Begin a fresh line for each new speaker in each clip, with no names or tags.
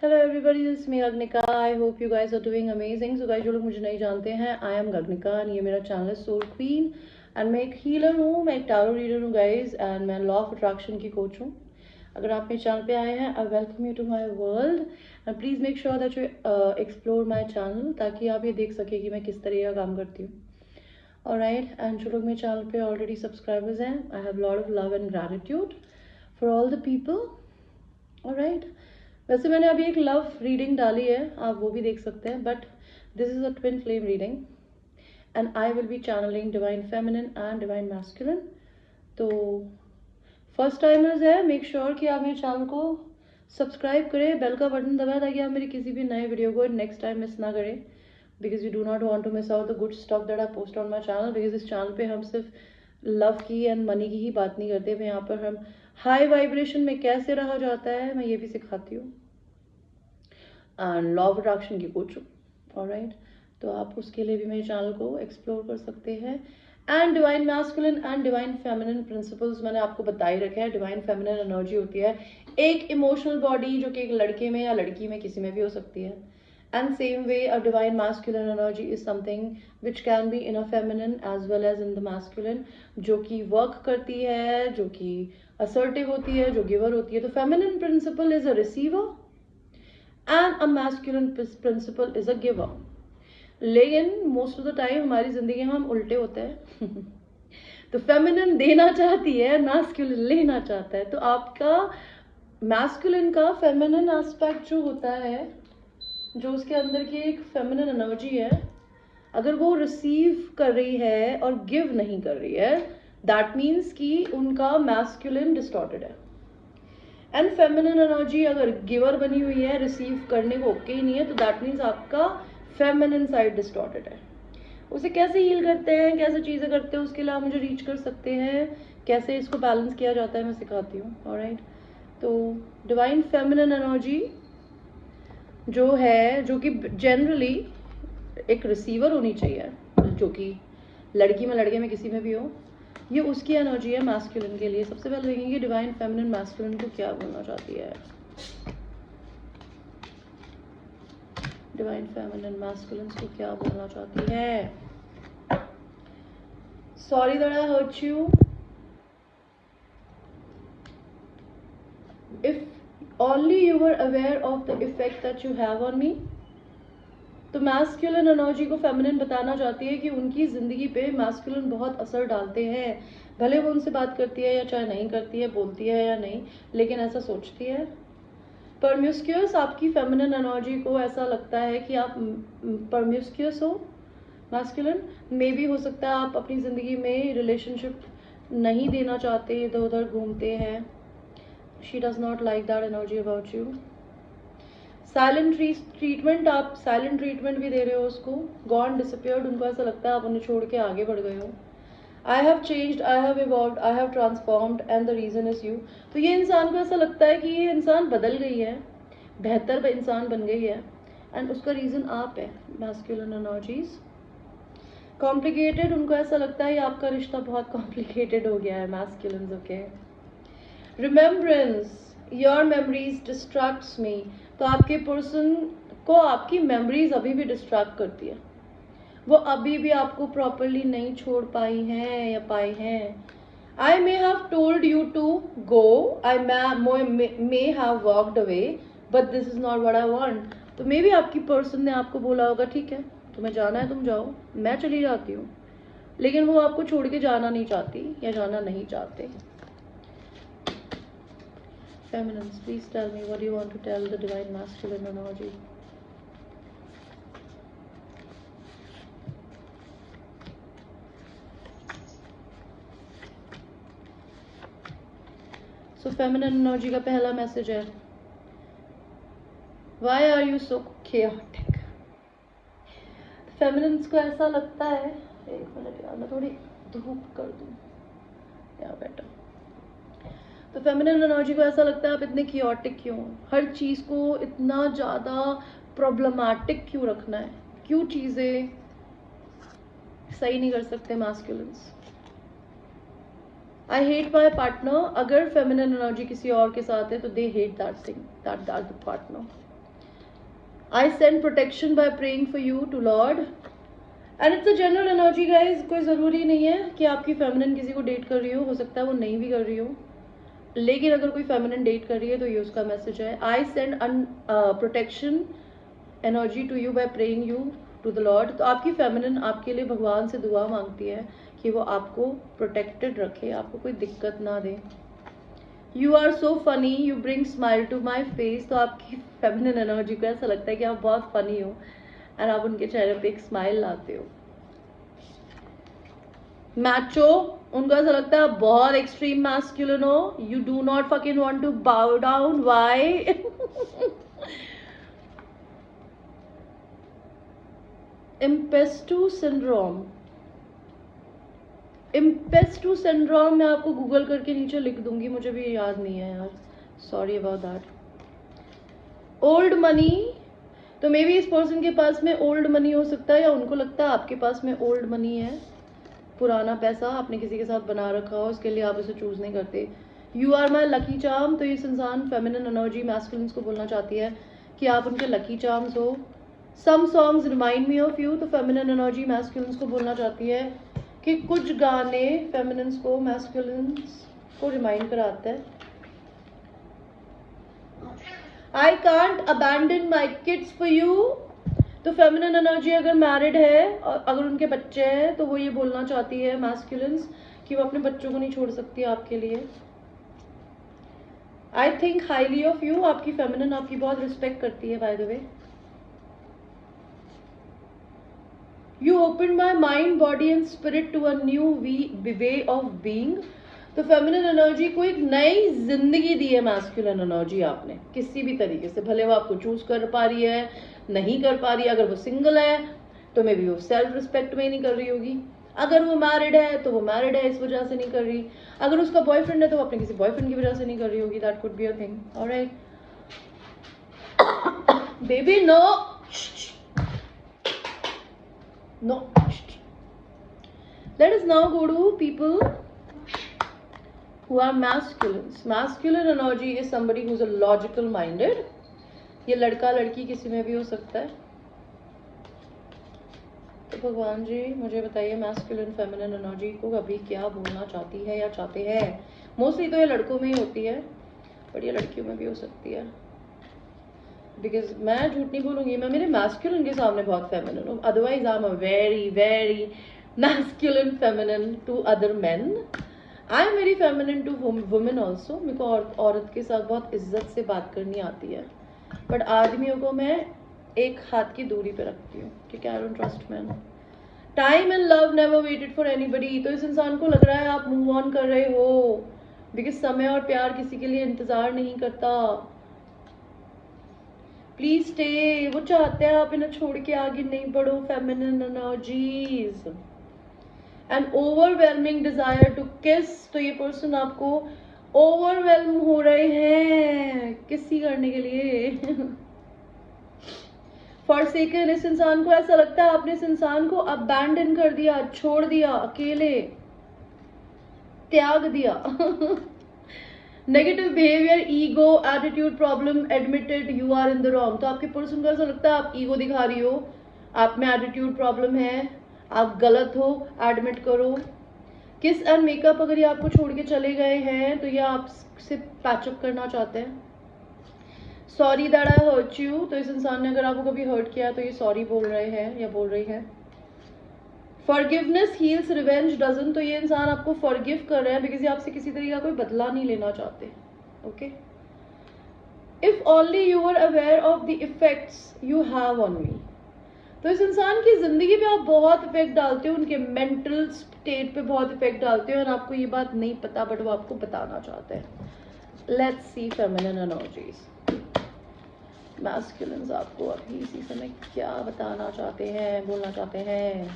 Hello everybody, this me Gaganika. I hope you guys are doing amazing. So guys, जो लोग मुझे नहीं जानते हैं, आई एम गगनिका एंड ये मेरा चैनल है सोल क्वीन। एंड मैं एक हीलर हूँ, मैं एक टैरो रीडर हूँ गाइस, एंड मैं लॉ ऑफ अट्रैक्शन की कोच हूँ। अगर आप मेरे चैनल पे आए हैं, I welcome you to my world and please make sure that you explore my channel, ताकि आप ये देख सकें कि मैं किस तरह का काम करती हूँ। ऑलराइट, एंड जो लोग मेरे चैनल पे ऑलरेडी सब्सक्राइबर्स हैं, I have lot of love and gratitude for all the people. Alright, वैसे मैंने अभी एक लव रीडिंग डाली है, आप वो भी देख सकते हैं, but this is a twin flame reading and I will be channeling divine feminine and divine masculine. तो फर्स्ट टाइमर्स है, मेक श्योर कि आप मेरे चैनल को सब्सक्राइब करें, बेल का बटन दबाएं, ताकि आप मेरी किसी भी नए वीडियो को नेक्स्ट टाइम मिस ना करें, because you do not want to miss out the good stuff that I post on my channel. Because इस चैनल पे हम सिर्फ लव की एंड मनी की ही बात नहीं करते, मैं यहाँ पर हम हाई वाइब्रेशन में कैसे रहा जाता है मैं ये भी सिखाती हूँ, एंड लॉ ऑफ अट्रैक्शन की कोच हूँ। ऑलराइट, तो आप उसके लिए भी मेरे चैनल को एक्सप्लोर कर सकते हैं। And divine masculine and divine feminine principles मैंने आपको बता ही रखे हैं। डिवाइन फेमिनिन एनर्जी होती है एक इमोशनल बॉडी, जो कि एक लड़के में या लड़की में किसी में भी हो सकती है। And same way a divine masculine energy is something which can be in a feminine as well as in the masculine, जो कि वर्क करती है, जो कि असर्टिव होती है, जो गिवर होती है। तो feminine principle is a receiver and a masculine principle is a giver. लेकिन मोस्ट ऑफ द टाइम हमारी जिंदगी में हम उल्टे होते हैं तो फेमिनिन देना चाहती है, मैस्कुलिन लेना चाहता है। तो आपका मैस्कुलिन का फेमिनिन एस्पेक्ट जो होता है, जो उसके अंदर की एक फेमिनिन एनर्जी है, अगर वो रिसीव कर रही है और गिव नहीं कर रही है, दैट मीन्स कि उनका मैस्कुलिन डिस्टॉर्टेड है। एंड फेमिनिन एनर्जी अगर गिवर बनी हुई है, रिसीव करने को ओके ही नहीं है, तो दैट मीन्स आपका फेमिनिन साइड डिस्टॉर्टेड है। उसे कैसे हील करते हैं, कैसे चीज़ें करते हैं, उसके लिए आप मुझे रीच कर सकते हैं। कैसे इसको बैलेंस किया जाता है मैं सिखाती हूँ। ऑलराइट, तो डिवाइन फेमिनिन एनर्जी जो है, जो कि जनरली एक रिसीवर होनी चाहिए, जो कि लड़की में लड़के में किसी में भी हो, ये उसकी एनर्जी है मैस्कुलिन के लिए। सबसे पहले देखेंगे डिवाइन फेमिनिन मैस्कुलिन को क्या बोलना चाहती है। डिवाइन फेमिनिन मैस्कुलिन को क्या बोलना चाहती है। Sorry that I hurt you. If only you were aware of the effect that you have on me। तो मैस्कुलिन एनर्जी को फेमिनिन बताना चाहती है कि उनकी जिंदगी पे मैस्कुलिन बहुत असर डालते हैं, भले वो उनसे बात करती है या चाहे नहीं करती है, बोलती है या नहीं, लेकिन ऐसा सोचती है। परम्यूस्क्यूअस, आपकी फेमिनिन एनर्जी को ऐसा लगता है कि आप परम्यूस्क्यूअस हो। मैस्कुलिन मे भी हो सकता है आप अपनी ज़िंदगी में रिलेशनशिप नहीं देना चाहते, इधर उधर घूमते हैं। She does not like that energy about you. Silent treatment, आप साइलेंट ट्रीटमेंट भी दे रहे हो उसको। गॉन डिसअपियर्ड, उनको ऐसा लगता है आप उन्हें छोड़ के आगे बढ़ गए हो। I have changed, I have evolved, I have transformed and the reason is you. तो ये इंसान को ऐसा लगता है कि ये इंसान बदल गई है, बेहतर इंसान बन गई है, एंड उसका रीजन आप है। मैस्कुलिन एनर्जीज कॉम्प्लिकेटेड, उनको ऐसा लगता है ये आपका रिश्ता बहुत कॉम्प्लिकेटेड हो गया है। Masculine okay. Remembrance, your memories distracts me. तो आपके पर्सन को आपकी मेमोरीज अभी भी डिस्ट्रैक्ट करती है, वो अभी भी आपको प्रॉपरली नहीं छोड़ पाई हैं या पाए हैं। I may have told you to go, I may have walked away, but this is not what I want. तो मे बी आपकी पर्सन ने आपको बोला होगा, ठीक है तुम्हें जाना है तुम जाओ, मैं चली जाती हूँ, लेकिन वो आपको छोड़ के जाना नहीं चाहती या जाना नहीं चाहते। Feminines, please tell me, what do you want to tell the divine masculine energy? So feminine energy का पहला मैसेज है, why are you so chaotic? Feminines को ऐसा लगता है, एक मिनट यार मैं थोड़ी धूप कर दूँ या बेटर। तो फेमिनिन एनर्जी को ऐसा लगता है आप इतने कियोटिक क्यों, हर चीज़ को इतना ज़्यादा प्रॉब्लमैटिक क्यों रखना है, क्यों चीज़ें सही नहीं कर सकते masculines. I hate my partner, अगर फेमिनिन एनर्जी किसी और के साथ है तो they hate that thing, that partner. I send protection by praying for you to Lord. And it's a general energy guys. कोई ज़रूरी नहीं है कि आपकी फेमिनिन किसी को डेट कर रही हो सकता है वो नहीं भी कर रही हो, लेकिन अगर कोई फेमिनिन डेट कर रही है तो ये उसका मैसेज है. I send protection energy to you by praying you to the lord. तो आपकी फेमिनिन आपके लिए भगवान से दुआ मांगती है कि वो आपको प्रोटेक्टेड रखे, आपको कोई दिक्कत ना दे. You are so funny, you bring smile to my face. तो आपकी फेमिनिन एनर्जी को ऐसा लगता है कि आप बहुत फनी हो एंड आप उनके चेहरे पे एक स्माइल लाते हो. मैचो, उनको ऐसा लगता है आप बहुत एक्सट्रीम मैस्कुलिन हो. You do not fucking want to bow down. Why? Impostor syndrome. Impostor syndrome मैं आपको गूगल करके नीचे लिख दूंगी, मुझे भी याद नहीं है यार, sorry about that. Old money. तो मे बी इस पर्सन के पास में ओल्ड मनी हो सकता है, या उनको लगता है आपके पास में ओल्ड मनी है, पुराना पैसा आपने किसी के साथ बना रखा हो, इसके लिए आप इसे चूज नहीं करते. You are my lucky charm. तो इस इंसान फेमिनिन एनर्जी मैस्कुलिन्स को बोलना चाहती है कि आप उनके लकी चार्म्स हो. Some songs remind me of you. तो फेमिनिन एनर्जी मैस्कुलिन्स को बोलना चाहती है कि कुछ गाने फेमिनिन्स को मैस्कुलिन्स को रिमाइंड कराते हैं. I can't abandon my kids for you. तो फेमिनिन एनर्जी अगर मैरिड है और अगर उनके बच्चे हैं तो वो ये बोलना चाहती है मैस्कुलिन्स कि वो अपने बच्चों को नहीं छोड़ सकती आपके लिए. I think highly of you. आपकी फेमिनिन आपकी बहुत रिस्पेक्ट करती है by the way. You open my mind body and spirit to a new way of being. तो फेमिनिन एनर्जी को एक नई जिंदगी दी है मैस्कुलिन एनर्जी आपने किसी भी तरीके से, भले वो आपको चूज कर पा रही है, नहीं कर पा रही है. अगर वो सिंगल है तो मे बी वो सेल्फ रिस्पेक्ट में ही नहीं कर रही होगी. अगर वो मैरिड है तो वो मैरिड है इस वजह से नहीं कर रही. अगर उसका बॉयफ्रेंड है तो वो अपने किसी बॉयफ्रेंड की वजह से नहीं कर रही होगी. That could be a thing. Alright baby, no no. Let us now go to people who are masculines. Masculine energy is somebody who's a logical minded. ये लड़का लड़की किसी में भी हो सकता है. तो भगवान जी मुझे बताइए मैस्कुलिन फेमिनिन एनर्जी को अभी क्या बोलना चाहती है या चाहते हैं. मोस्टली तो ये लड़कों में ही होती है बट ये लड़कियों में भी हो सकती है. बिकॉज मैं झूठ नहीं बोलूंगी, मैं मेरे मैस्कुलिन के सामने बहुत फेमिनिन हूँ. Otherwise I am a very very masculine feminine to other men. I am very feminine to women also. मेरे को औरत के साथ बहुत इज्जत से बात करनी आती है, बट आदमियों को मैं एक हाथ की दूरी पे रखती हूँ क्योंकि I don't trust man. Time and love never waited for anybody. तो इस इंसान को लग रहा है आप मूव ऑन कर रहे हो बिकॉज समय और प्यार किसी के लिए इंतजार नहीं करता. Please stay. वो चाहते हैं आप इन्हें छोड़ के आगे नहीं बढ़ो. Feminine energies and overwhelming desire to kiss. तो ये पर्सन आपको ओवरवेलम हो रहे हैं किसी करने के लिए. फॉरसेकन. इस इंसान को ऐसा लगता है आपने इस इंसान को अबैंडन कर दिया, छोड़ दिया, अकेले त्याग दिया. Negative behaviour, ego, attitude problem, admitted you are in the wrong. तो आपके पर्सन को ऐसा लगता है आप ईगो दिखा रही हो, आप में एटीट्यूड प्रॉब्लम है, आप गलत हो, एडमिट करो. किस एंड मेकअप. अगर ये आपको छोड़ के चले गए हैं तो ये आपसे पैचअप करना चाहते हैं. Sorry that I hurt you. तो इस इंसान ने अगर आपको कभी हर्ट किया तो ये सॉरी बोल रहे हैं या बोल रही है. Forgiveness heels, revenge doesn't. तो ये इंसान आपको फॉरगिव कर रहे हैं बिकॉज ये आपसे किसी तरीके का कोई बदला नहीं लेना चाहते. Okay. If only you are aware of the effects you have on me. तो इस इंसान की जिंदगी पे आप बहुत इफेक्ट डालते हो, उनके मेंटल स्टेट पे बहुत इफेक्ट डालते हो और आपको ये बात नहीं पता बट वो आपको बताना चाहते हैं. Let's see feminine energies. Masculines आपको अभी इसी समय क्या बताना चाहते हैं, बोलना चाहते हैं.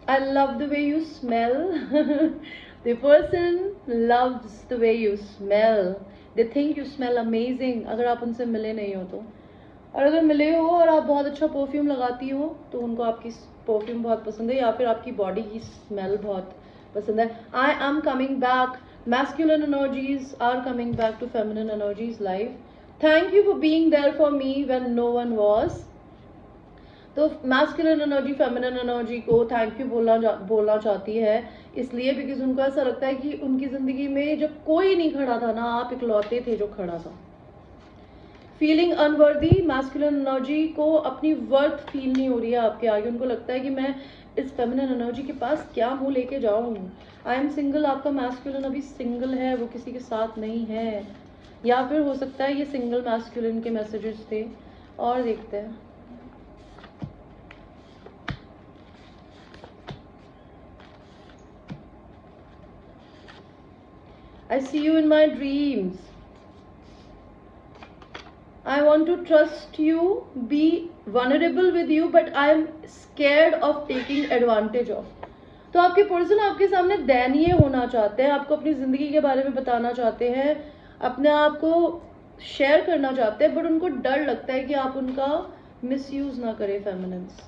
I love the way you smell. The person loves the way you smell. They think you smell amazing. अगर आप उनसे मिले नहीं हो तो, और अगर मिले हो और आप बहुत अच्छा परफ्यूम लगाती हो तो उनको आपकी परफ्यूम बहुत पसंद है या फिर आपकी बॉडी की स्मेल बहुत पसंद है. I am coming back Masculine energies are coming back to feminine energies life. Thank you for being there for me when no one was. तो मैस्कुलिन एनर्जी फेमिनिन एनर्जी को थैंक यू बोलना चाहती है, इसलिए because उनको ऐसा लगता है कि उनकी ज़िंदगी में जब कोई नहीं खड़ा था ना, आप इकलौते थे जो खड़ा था. फीलिंग अनवर्दी, मैस्कुलिन एनर्जी को अपनी वर्थ फील नहीं हो रही है आपके आगे. उनको लगता है कि मैं इस फेमिनिन एनर्जी के पास क्या मुंह लेके जाऊँ. आई एम सिंगल, आपका मैस्कुलिन अभी सिंगल है, वो किसी के साथ नहीं है. या फिर हो सकता है ये सिंगल मैस्कुलिन के मैसेजेस थे. और देखते हैं. I see you in my dreams. I want to trust you, be vulnerable with you, but I am scared of taking advantage of. तो आपके पर्सन आपके सामने दयनीय होना चाहते हैं, आपको अपनी ज़िंदगी के बारे में बताना चाहते हैं, अपने आप को शेयर करना चाहते हैं, बट उनको डर लगता है कि आप उनका मिसयूज़ ना करें. Feminines,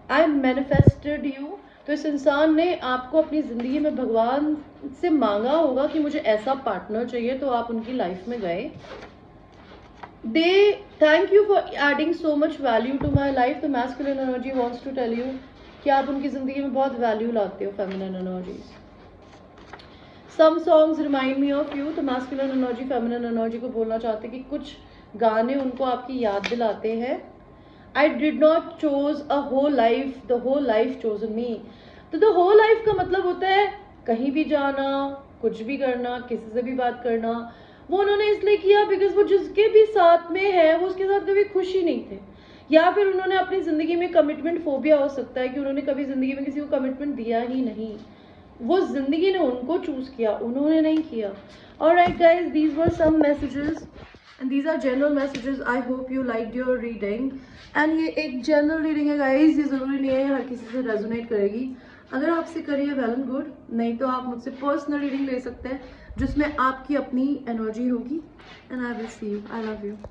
I manifested you. तो इस इंसान ने आपको अपनी ज़िंदगी में भगवान से मांगा होगा कि मुझे ऐसा पार्टनर चाहिए, तो आप उनकी लाइफ में गए. They thank you for adding so much value to my life. तो masculine energy wants to tell you कि आप उनकी ज़िंदगी में बहुत वैल्यू लाते हो. Feminine energies, some songs remind me of you. तो मैस्कुलिन एनर्जी फेमिनिन एनर्जी को बोलना चाहते हैं कि कुछ गाने उनको आपकी याद दिलाते हैं. I did not chose a whole life, the whole life chosen me. तो the whole life का मतलब होता है कहीं भी जाना, कुछ भी करना, किसी से भी बात करना. वो उन्होंने इसलिए किया बिकॉज वो जिसके भी साथ में है वो उसके साथ कभी खुश ही नहीं थे. या फिर उन्होंने अपनी ज़िंदगी में कमिटमेंट फोबिया, हो सकता है कि उन्होंने कभी ज़िंदगी में किसी को कमिटमेंट दिया ही नहीं. वो ज़िंदगी ने उनको चूज़ किया, उन्होंने नहीं किया. Alright guys, these were some messages and these are general messages. I hope you liked your reading. And ये एक जनरल रीडिंग है गाइज, ये ज़रूरी नहीं है हर किसी से रेजोनेट करेगी. अगर आपसे करिए वेल एंड गुड, नहीं तो आप मुझसे पर्सनल रीडिंग ले सकते हैं जिसमें आपकी अपनी एनर्जी होगी. And I will see you. I love you.